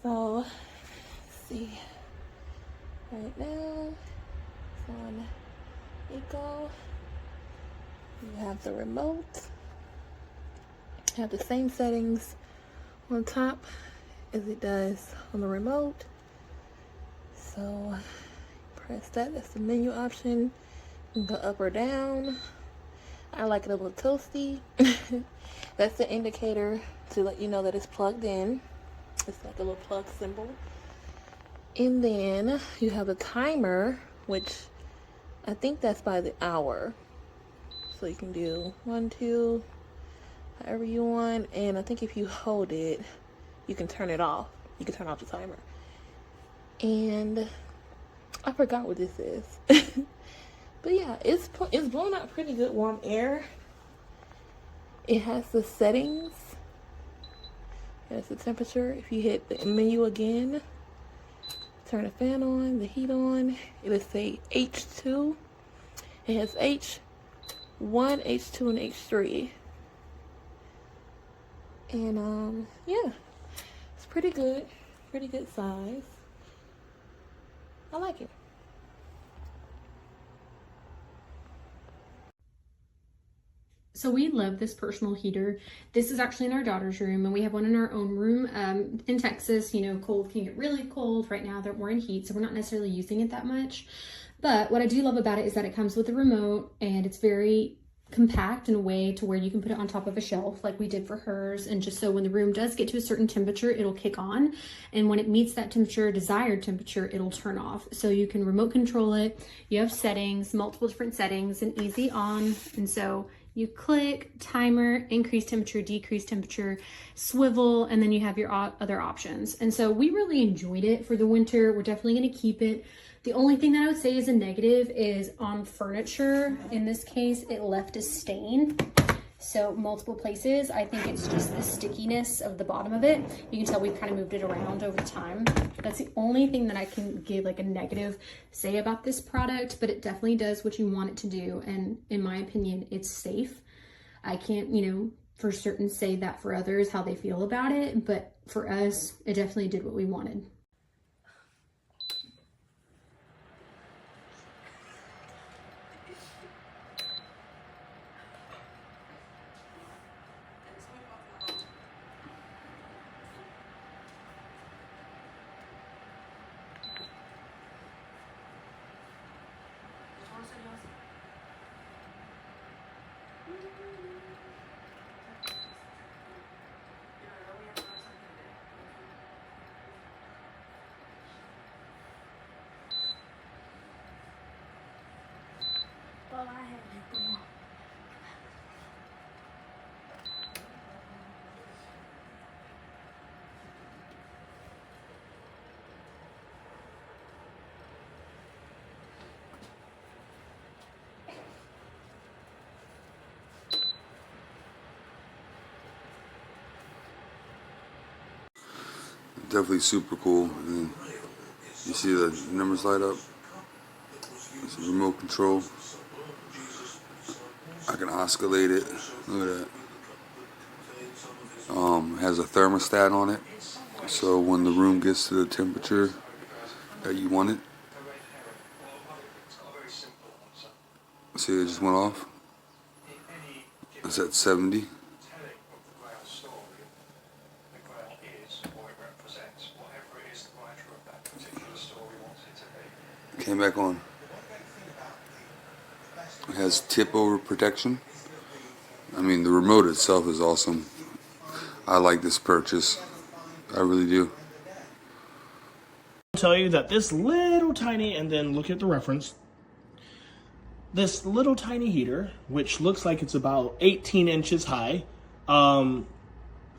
So, let's see. Right now, it's on Eco. You have the remote. You have the same settings on top as it does on the remote. So, press that. That's the menu option. You can go up or down. I like it a little toasty. That's the indicator to let you know that it's plugged in. It's like a little plug symbol. And then you have a timer, which I think that's by the hour. So you can do 1, 2, however you want. And I think if you hold it, you can turn it off. You can turn off the timer. And I forgot what this is. But yeah, it's blowing out pretty good warm air. It has the settings. It has the temperature. If you hit the menu again, turn the fan on, the heat on, it'll say H2. It has H1, H2, and H3. And yeah, it's pretty good size. I like it. So we love this personal heater. This is actually in our daughter's room, and we have one in our own room. In Texas, you know, cold can get really cold. Right now we're in heat, so we're not necessarily using it that much. But what I do love about it is that it comes with a remote, and it's very compact in a way to where you can put it on top of a shelf like we did for hers, and just so when the room does get to a certain temperature, it'll kick on, and when it meets that temperature, desired temperature, it'll turn off. So you can remote control it. You have settings, multiple different settings, and easy on. And so you click timer, increase temperature, decrease temperature, swivel, and then you have your other options. And so we really enjoyed it for the winter. We're definitely going to keep it. The only thing that I would say is a negative is on furniture. In this case, it left a stain. So multiple places. I think it's just the stickiness of the bottom of it. You can tell we've kind of moved it around over time. That's the only thing that I can give like a negative say about this product, but it definitely does what you want it to do. And in my opinion, it's safe. I can't, you know, for certain say that for others, how they feel about it, but for us, it definitely did what we wanted. Well, I had to go. Definitely super cool. And you see the numbers light up. It's a remote control. I can oscillate it. Look at that. It has a thermostat on it, so when the room gets to the temperature that you want it. See, it just went off. It's at 70. Came back on. It has tip over protection. I mean, the remote itself is awesome. I like this purchase. I really do. I'll tell you that this little tiny, and then look at the reference, this little tiny heater, which looks like it's about 18 inches high,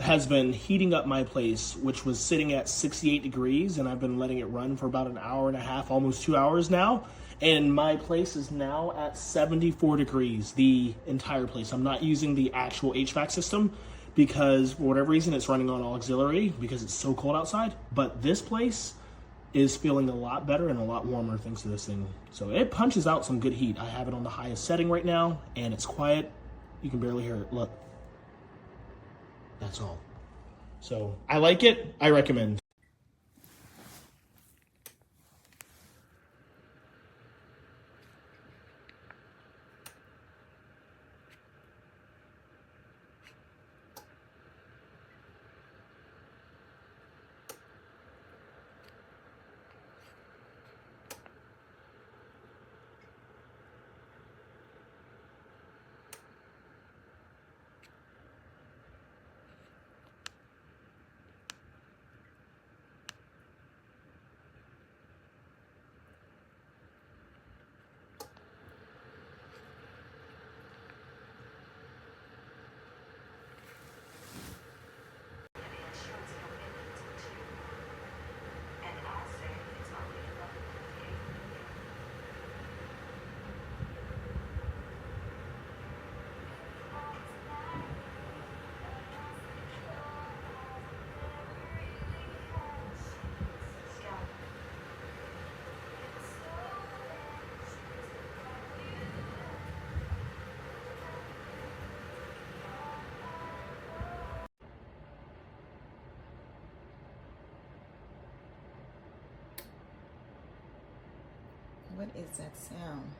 has been heating up my place, which was sitting at 68 degrees, and I've been letting it run for about an hour and a half, almost 2 hours now. And my place is now at 74 degrees, the entire place. I'm not using the actual HVAC system because for whatever reason it's running on auxiliary because it's so cold outside. But this place is feeling a lot better and a lot warmer thanks to this thing. So it punches out some good heat. I have it on the highest setting right now and it's quiet. You can barely hear it. Look. That's all. So I like it. I recommend. What is that sound?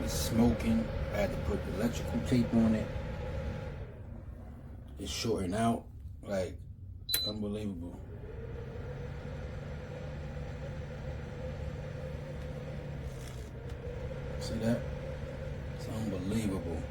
It's smoking. I had to put the electrical tape on it. It's shorting out. Like, unbelievable. See that? It's unbelievable.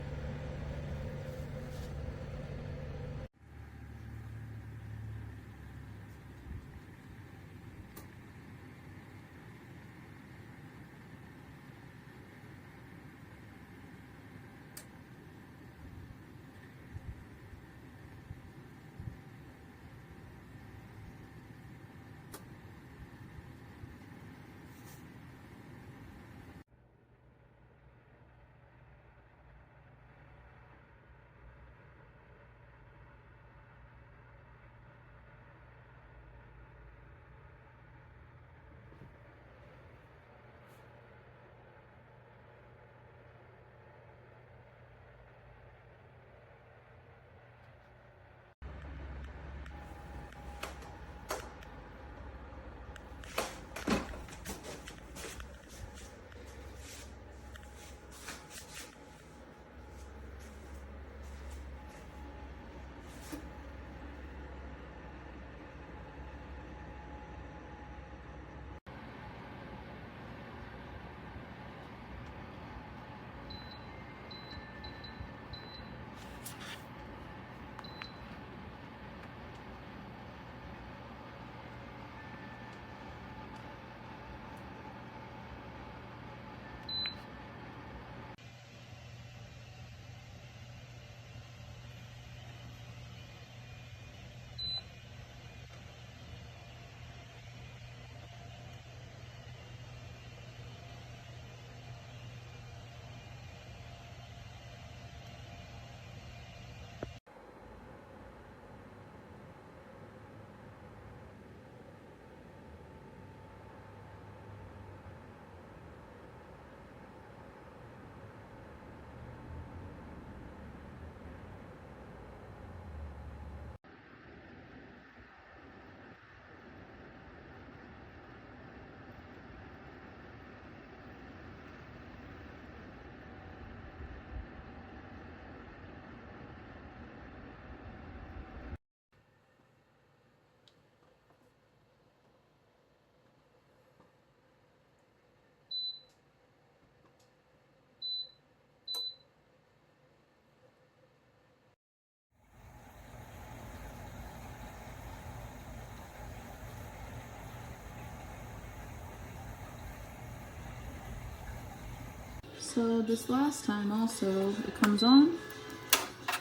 So this last time also, it comes on,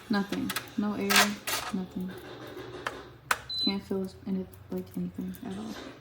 nothing, no air, nothing. Can't feel it like anything at all.